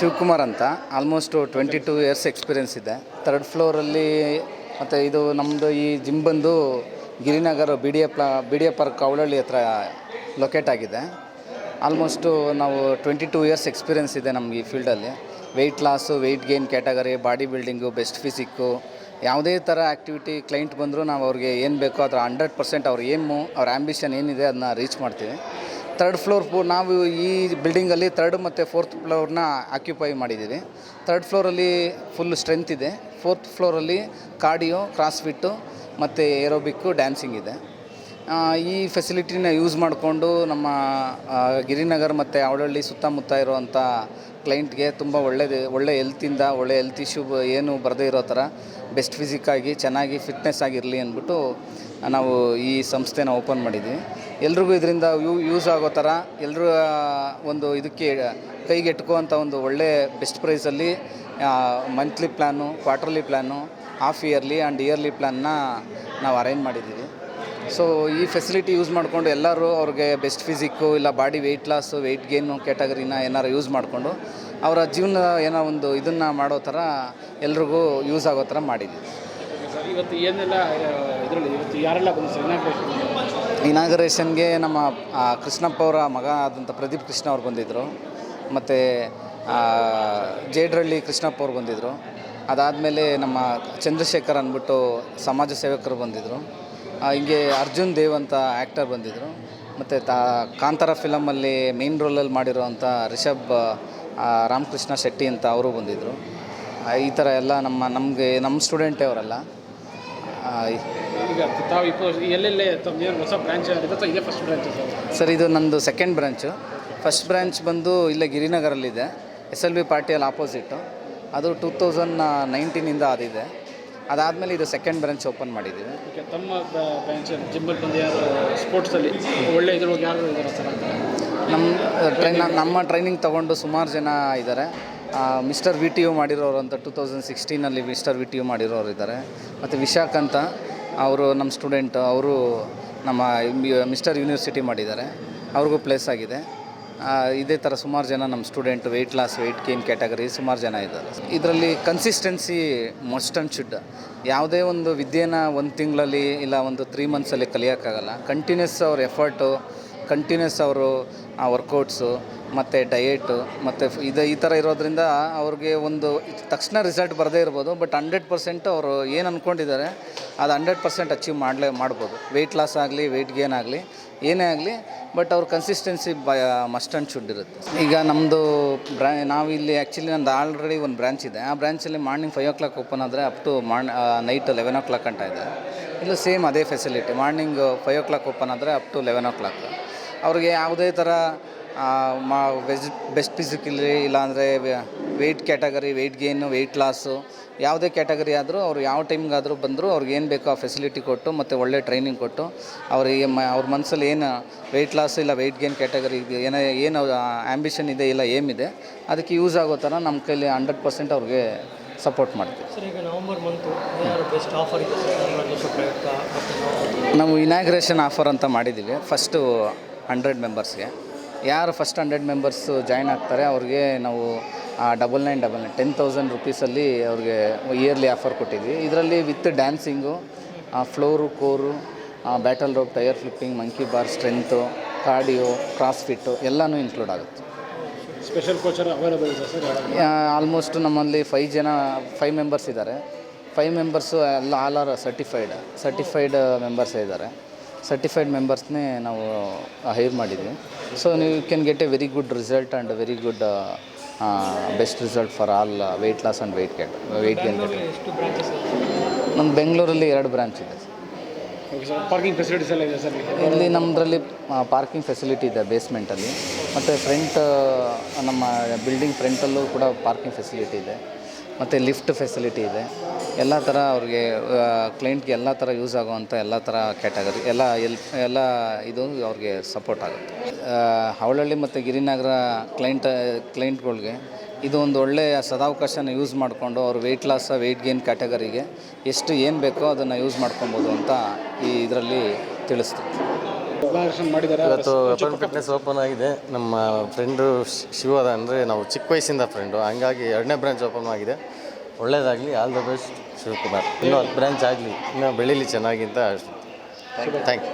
ಶಿವಕುಮಾರ್ ಅಂತ almost 22 years experience ಇದೆ. 3rd ಫ್ಲೋರಲ್ಲಿ ಮತ್ತು ಇದು ನಮ್ಮದು ಈ ಜಿಮ್ ಬಂದು Girinagar B D A park Avalahalli ಹತ್ರ ಲೊಕೇಟ್ ಆಗಿದೆ. ಆಲ್ಮೋಸ್ಟು ನಾವು 22 ಇಯರ್ಸ್ ಎಕ್ಸ್ಪೀರಿಯೆನ್ಸ್ ಇದೆ ನಮಗೆ ಈ ಫೀಲ್ಡಲ್ಲಿ. Weight loss, weight gain category, body building, best physique, ಯಾವುದೇ ಥರ ಆ್ಯಕ್ಟಿವಿಟಿ ಕ್ಲೈಂಟ್ ಬಂದರೂ ನಾವು ಅವ್ರಿಗೆ ಏನು ಬೇಕೋ ಅದರ 100% ಅವ್ರ ಏಮು, ಅವ್ರ ಆ್ಯಂಬಿಷನ್ ಏನಿದೆ ಅದನ್ನ ರೀಚ್ ಮಾಡ್ತೀವಿ. 3rd ಫ್ಲೋರ್ ನಾವು ಈ ಬಿಲ್ಡಿಂಗಲ್ಲಿ 3rd ಮತ್ತು 4th ಫ್ಲೋರ್ನ ಆಕ್ಯುಪೈ ಮಾಡಿದ್ದೀವಿ. 3rd ಫ್ಲೋರಲ್ಲಿ ಫುಲ್ ಸ್ಟ್ರೆಂತ್ ಇದೆ. 4th ಫ್ಲೋರಲ್ಲಿ ಕಾರ್ಡಿಯೋ, ಕ್ರಾಸ್ಫಿಟ್ಟು ಮತ್ತು ಏರೋಬಿಕ್ಕು, ಡ್ಯಾನ್ಸಿಂಗ್ ಇದೆ. ಈ ಫೆಸಿಲಿಟಿನ ಯೂಸ್ ಮಾಡಿಕೊಂಡು ನಮ್ಮ ಗಿರಿನಗರ್ ಮತ್ತು ಅವಳಹಳ್ಳಿ ಸುತ್ತಮುತ್ತ ಇರೋವಂಥ ಕ್ಲೈಂಟ್ಗೆ ತುಂಬ ಒಳ್ಳೆ ಹೆಲ್ತಿಂದ, ಒಳ್ಳೆ ಹೆಲ್ತ್ ಇಶ್ಯೂ ಏನು ಬರದೇ ಇರೋ ಥರ ಬೆಸ್ಟ್ ಫಿಸಿಕ್ಕಾಗಿ ಚೆನ್ನಾಗಿ ಫಿಟ್ನೆಸ್ ಆಗಿರಲಿ ಅಂದ್ಬಿಟ್ಟು ನಾವು ಈ ಸಂಸ್ಥೆನ ಓಪನ್ ಮಾಡಿದ್ವಿ. ಎಲ್ರಿಗೂ ಇದರಿಂದ ಯೂಸ್ ಆಗೋ ಥರ ಎಲ್ಲರೂ ಒಂದು ಇದಕ್ಕೆ ಕೈಗೆಟ್ಕುವಂಥ ಒಂದು ಒಳ್ಳೆ ಬೆಸ್ಟ್ ಪ್ರೈಸಲ್ಲಿ monthly plan, quarterly plan, half yearly and yearly ಪ್ಲ್ಯಾನ್ನ ನಾವು ಅರೇಂಜ್ ಮಾಡಿದ್ದೀವಿ. ಸೊ ಈ ಫೆಸಿಲಿಟಿ ಯೂಸ್ ಮಾಡಿಕೊಂಡು ಎಲ್ಲರೂ ಅವ್ರಿಗೆ ಬೆಸ್ಟ್ ಫಿಸಿಕ್ಕು ಇಲ್ಲ body weight loss, weight gain ಕ್ಯಾಟಗರಿನ ಏನಾರು ಯೂಸ್ ಮಾಡಿಕೊಂಡು ಅವರ ಜೀವನ ಏನೋ ಒಂದು ಇದನ್ನು ಮಾಡೋ ಥರ ಎಲ್ರಿಗೂ ಯೂಸ್ ಆಗೋ ಥರ ಮಾಡಿದ್ದೀವಿ. ಇವತ್ತು ಏನೆಲ್ಲ ಇದರಲ್ಲಿ ಇವತ್ತು ಯಾರೆಲ್ಲ ಬಂದು ಇನಾಗರೇಷನ್ಗೆ ನಮ್ಮ ಕೃಷ್ಣಪ್ಪ ಅವರ ಮಗ ಆದಂಥ ಪ್ರದೀಪ್ ಕೃಷ್ಣ ಅವ್ರು ಬಂದಿದ್ದರು, ಮತ್ತು ಜೇಡ್ರಳ್ಳಿ ಕೃಷ್ಣಪ್ಪ ಅವ್ರು ಬಂದಿದ್ದರು. ಅದಾದಮೇಲೆ ನಮ್ಮ ಚಂದ್ರಶೇಖರ್ ಅಂದ್ಬಿಟ್ಟು ಸಮಾಜ ಸೇವಕರು ಬಂದಿದ್ದರು. ಹಿಂಗೆ ಅರ್ಜುನ್ ದೇವ್ ಅಂತ ಆ್ಯಕ್ಟರ್ ಬಂದಿದ್ದರು. ಮತ್ತು ಕಾಂತಾರ ಫಿಲಮಲ್ಲಿ ಮೇನ್ ರೋಲಲ್ಲಿ ಮಾಡಿರೋವಂಥ ರಿಷಬ್ ರಾಮಕೃಷ್ಣ ಶೆಟ್ಟಿ ಅಂತ ಅವರು ಬಂದಿದ್ದರು. ಈ ಥರ ಎಲ್ಲ ನಮ್ಮ ಸ್ಟೂಡೆಂಟೇ ಅವರೆಲ್ಲ. ಈಗ ತಾವು ಎಲ್ಲೆಲ್ಲೇ ಹೊಸ ಬ್ರಾಂಚ್ ಇದೆ? ಫಸ್ಟ್ ಬ್ರಾಂಚ್ ಸರ್, ಇದು ನಂದು 2nd ಬ್ರಾಂಚು. ಫಸ್ಟ್ ಬ್ರಾಂಚ್ ಬಂದು ಇಲ್ಲೇ ಗಿರಿನಗರಲ್ಲಿದೆ, SLB ಪಾರ್ಟಿಯಲ್ಲಿ ಆಪೋಸಿಟ್ಟು. ಅದು 2019ಇಂದ ಅದಿದೆ. ಅದಾದಮೇಲೆ ಇದು 2nd ಬ್ರಾಂಚ್ ಓಪನ್ ಮಾಡಿದ್ದೀವಿ. ಓಕೆ, ತಮ್ಮ ಬ್ರಾಂಚ್ ಜಿಮ್ಮಲ್ಲಿ ಬಂದು ಯಾರು ಸ್ಪೋರ್ಟ್ಸಲ್ಲಿ ಒಳ್ಳೆ ಇದ್ರೊಳಗೆ ಯಾರು ಇದ್ದಾರೆ ಸರ್? ನಮ್ಮ ಟ್ರೈನಿಂಗ್ ತೊಗೊಂಡು ಸುಮಾರು ಜನ ಇದ್ದಾರೆ. ಮಿಸ್ಟರ್ VTU ಮಾಡಿರೋರು ಅಂತ 2016ನಲ್ಲಿ ಮಿಸ್ಟರ್ VTU ಮಾಡಿರೋರು ಇದ್ದಾರೆ. ಮತ್ತು ವಿಶಾಖ್ ಅಂತ ಅವರು ನಮ್ಮ ಸ್ಟೂಡೆಂಟ್, ಅವರು ನಮ್ಮ ಮಿಸ್ಟರ್ ಯೂನಿವರ್ಸಿಟಿ ಮಾಡಿದ್ದಾರೆ, ಅವ್ರಿಗೂ ಪ್ಲೇಸ್ ಆಗಿದೆ. ಇದೇ ಥರ ಸುಮಾರು ಜನ ನಮ್ಮ student weight loss, weight gain category ಸುಮಾರು ಜನ ಇದ್ದಾರೆ. ಇದರಲ್ಲಿ ಕನ್ಸಿಸ್ಟೆನ್ಸಿ ಮಸ್ಟ್ ಆ್ಯಂಡ್ ಶುಡ್. ಯಾವುದೇ ಒಂದು ವಿದ್ಯೆನ 1 ತಿಂಗಳಲ್ಲಿ ಇಲ್ಲ ಒಂದು 3 ಮಂತ್ಸಲ್ಲಿ ಕಲಿಯೋಕ್ಕಾಗಲ್ಲ. ಕಂಟಿನ್ಯೂಸ್ ಅವ್ರ ಎಫರ್ಟು, ಕಂಟಿನ್ಯೂಸ್ ಅವರು ವರ್ಕೌಟ್ಸು ಮತ್ತು ಡಯೆಟು ಮತ್ತು ಈ ಥರ ಇರೋದ್ರಿಂದ ಅವ್ರಿಗೆ ಒಂದು ತಕ್ಷಣ ರಿಸಲ್ಟ್ ಬರದೇ ಇರ್ಬೋದು, ಬಟ್ 100% ಅವರು ಏನು ಅಂದ್ಕೊಂಡಿದ್ದಾರೆ ಅದು 100% ಅಚೀವ್ ಮಾಡ್ಬೋದು. ವೆಯ್ಟ್ ಲಾಸ್ ಆಗಲಿ, ವೆಯ್ಟ್ ಗೇನ್ ಆಗಲಿ, ಏನೇ ಆಗಲಿ, ಬಟ್ ಅವ್ರ ಕನ್ಸಿಸ್ಟೆನ್ಸಿ ಮಸ್ಟ್ ಆ್ಯಂಡ್ ಶುಡ್ ಇರುತ್ತೆ. ಈಗ ನಮ್ಮದು ನಾವಿಲ್ಲಿ ಆ್ಯಕ್ಚುಲಿ ನಂದು ಆಲ್ರೆಡಿ ಒಂದು ಬ್ರಾಂಚ್ ಇದೆ. ಆ ಬ್ರಾಂಚಲ್ಲಿ ಮಾರ್ನಿಂಗ್ 5 o'clock ಓಪನ್ ಆದರೆ ಅಪ್ ಟು ನೈಟ್ 11 o'clock ಅಂತ ಇದೆ. ಇಲ್ಲೂ ಸೇಮ್ ಅದೇ ಫೆಸಿಲಿಟಿ. ಮಾರ್ನಿಂಗ್ 5 o'clock ಓಪನ್ ಆದರೆ ಅಪ್ ಟು 11 o'clock. ಅವ್ರಿಗೆ ಯಾವುದೇ ಥರ ಬೆಸ್ಟ್ ಫಿಸಿಕಲಿ ಇಲ್ಲಾಂದರೆ weight category, weight gain, weight loss ಯಾವುದೇ ಕ್ಯಾಟಗರಿ ಆದರೂ ಅವ್ರು ಯಾವ ಟೈಮ್ಗಾದರೂ ಬಂದರೂ ಅವ್ರಿಗೆ ಏನು ಬೇಕೋ ಆ ಫೆಸಿಲಿಟಿ ಕೊಟ್ಟು ಮತ್ತು ಒಳ್ಳೆ ಟ್ರೈನಿಂಗ್ ಕೊಟ್ಟು ಅವರಿಗೆ ಅವ್ರ ಮನಸ್ಸಲ್ಲಿ ಏನು ವೆಯ್ಟ್ ಲಾಸ್ ಇಲ್ಲ ವೆಯ್ಟ್ ಗೇನ್ ಕ್ಯಾಟಗರಿ ಏನು ಆ್ಯಂಬಿಷನ್ ಇದೆ ಇಲ್ಲ ಏಮಿದೆ ಅದಕ್ಕೆ ಯೂಸ್ ಆಗೋ ಥರ ನಮ್ಮ ಕೈಲಿ 100% ಅವ್ರಿಗೆ ಸಪೋರ್ಟ್ ಮಾಡ್ತೀವಿ. ಸರ್, ಈಗ ನವಂಬರ್ ಮಂತು ಬೆಸ್ಟ್ ಆಫರ್ ಇದೆ ನಾವು ಇನಾಗ್ರೇಷನ್ ಆಫರ್ ಅಂತ ಮಾಡಿದ್ದೀವಿ. ಫಸ್ಟು 100 ಮೆಂಬರ್ಸ್ಗೆ ಯಾರು ಫಸ್ಟ್ 100 ಮೆಂಬರ್ಸು ಜಾಯ್ನ್ ಆಗ್ತಾರೆ ಅವ್ರಿಗೆ ನಾವು 9999 10,000 ರುಪೀಸಲ್ಲಿ ಅವ್ರಿಗೆ ಇಯರ್ಲಿ ಆಫರ್ ಕೊಟ್ಟಿದ್ವಿ. ಇದರಲ್ಲಿ with dancing, floor, core, battle rope, tyre flipping, monkey bar, strength, cardio, crossfit ಎಲ್ಲನೂ ಇನ್ಕ್ಲೂಡ್ ಆಗುತ್ತೆ. ಸ್ಪೆಷಲ್ ಕೋಚರ್ ಅವೈಲೇಬಲ್ ಇದೆ ಸರ್? ಆಲ್ಮೋಸ್ಟ್ ನಮ್ಮಲ್ಲಿ 5 ಮೆಂಬರ್ಸ್ ಇದ್ದಾರೆ. 5 ಮೆಂಬರ್ಸು ಎಲ್ಲ ಆಲ್ ಆರ್ ಸರ್ಟಿಫೈಡ್ ಮೆಂಬರ್ಸೇ ಇದ್ದಾರೆ. ಸರ್ಟಿಫೈಡ್ ಮೆಂಬರ್ಸ್ನೇ ನಾವು ಹೈರ್ ಮಾಡಿದ್ವಿ. ಸೊ ನೀವು can get a very good result and very good best result for all weight loss and weight gain. ಎಷ್ಟು branches? ನಮ್ಮ ಬೆಂಗಳೂರಲ್ಲಿ 2 ಬ್ರಾಂಚ್ ಇದೆ. ಓಕೆ ಸರ್, ಪಾರ್ಕಿಂಗ್ ಫೆಸಿಲಿಟೀಸ್ ಎಲ್ಲ ಇದೆ ಸರ್? ಇಲ್ಲಿ ನಮ್ಮದ್ರಲ್ಲಿ ಪಾರ್ಕಿಂಗ್ ಫೆಸಿಲಿಟಿ ಇದೆ ಬೇಸ್ಮೆಂಟಲ್ಲಿ, ಮತ್ತು ನಮ್ಮ ಬಿಲ್ಡಿಂಗ್ ಫ್ರಂಟಲ್ಲೂ ಕೂಡ ಪಾರ್ಕಿಂಗ್ ಫೆಸಿಲಿಟಿ ಇದೆ, ಮತ್ತು ಲಿಫ್ಟ್ ಫೆಸಿಲಿಟಿ ಇದೆ. ಎಲ್ಲ ಥರ ಅವ್ರಿಗೆ ಕ್ಲೈಂಟ್ಗೆ ಎಲ್ಲ ಥರ ಯೂಸ್ ಆಗುವಂಥ ಎಲ್ಲ ಥರ ಕ್ಯಾಟಗರಿ ಎಲ್ಲ ಇದು ಅವ್ರಿಗೆ ಸಪೋರ್ಟ್ ಆಗುತ್ತೆ. ಅವಳಹಳ್ಳಿ ಮತ್ತು ಗಿರಿನಗರ ಕ್ಲೈಂಟ್ಗಳ್ಗೆ ಇದು ಒಂದು ಒಳ್ಳೆಯ ಸದಾವಕಾಶನ ಯೂಸ್ ಮಾಡಿಕೊಂಡು ಅವ್ರು ವೆಯ್ಟ್ ಲಾಸ್, ವೆಯ್ಟ್ ಗೇನ್ ಕ್ಯಾಟಗರಿಗೆ ಎಷ್ಟು ಏನು ಬೇಕೋ ಅದನ್ನು ಯೂಸ್ ಮಾಡ್ಕೊಬೋದು ಅಂತ ಈ ಇದರಲ್ಲಿ ತಿಳಿಸ್ತೀವಿ. ಇನಾಗ್ರೇಷನ್ ಮಾಡಿದ್ದಾರೆ. ಇವತ್ತು ವೆಪನ್ ಫಿಟ್ನೆಸ್ ಓಪನ್ ಆಗಿದೆ. ನಮ್ಮ ಫ್ರೆಂಡು ಶಿವದ ಅಂದರೆ ನಾವು ಚಿಕ್ಕ ವಯಸ್ಸಿಂದ ಫ್ರೆಂಡು, ಹಂಗಾಗಿ 2ನೇ ಬ್ರಾಂಚ್ ಓಪನ್ ಆಗಿದೆ. ಒಳ್ಳೇದಾಗಲಿ, ಆಲ್ ದ ಬೆಸ್ಟ್ ಶಿವಕುಮಾರ್. ಇನ್ನೂ 10 ಬ್ರಾಂಚ್ ಆಗಲಿ, ಇನ್ನೂ ಬೆಳೀಲಿ ಚೆನ್ನಾಗಿ ಅಂತ ಥ್ಯಾಂಕ್ ಯು.